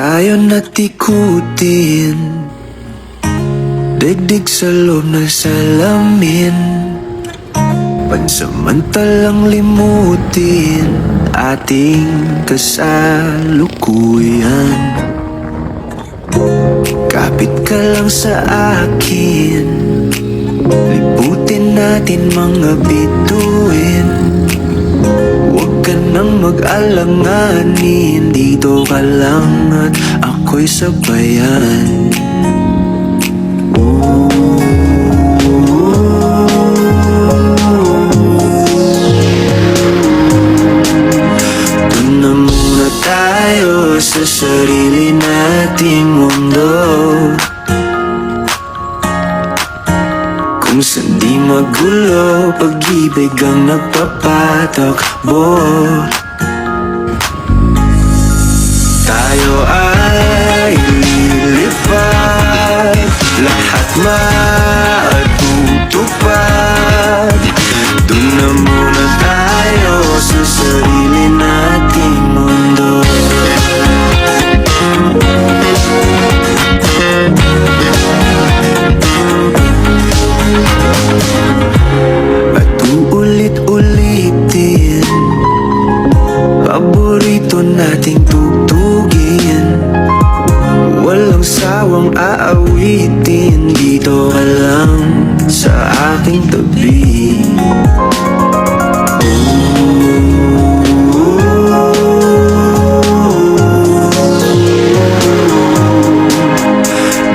tayo natikutin, digdig sa loob ng salamin, pansamantalang limutin ating kasalukuyan. Kapit ka lang sa akin, liputin natin mga bituin. Huwag ka nang mag-alanganin, dito ka lang at ako'y sabayan. Doon na muna tayo sa sarili nating mundo, kung saan di magulo, pag-ibig ang nagpapatakbo. Tayo ay lilipad, lahat matutupad. Doon na muna tayo sa sarili nating mundo. At uulit-ulitin, paborito nating tugtugin, walang sawang aawitin, dito ka lang sa aking tabi.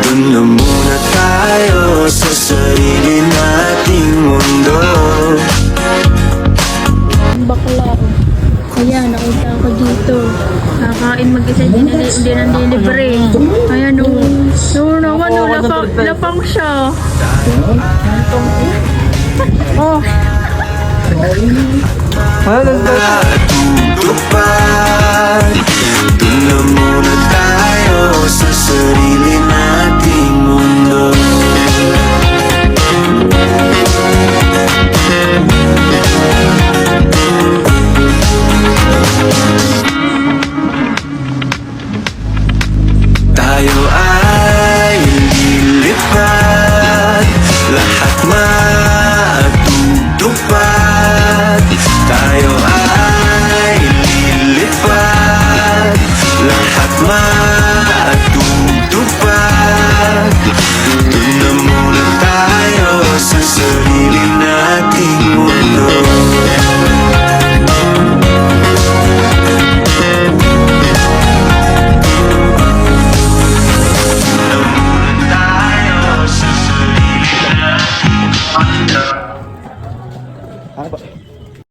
Doon na muna tayo sa sarili nating mundo. Bakla. Ayan, nakita ako dito. Kakain mag-isa, hindi nang delivery. Ayan, naman, lapang siya. Oh. Matutupad. Doon na muna tayo sa sarili nating mundo. Tayo ay lilipad, lahat matutupad. Tayo ay lilipad, lahat matutupad. Doon na muna tayo sa sarili nating mundo. Ano ba?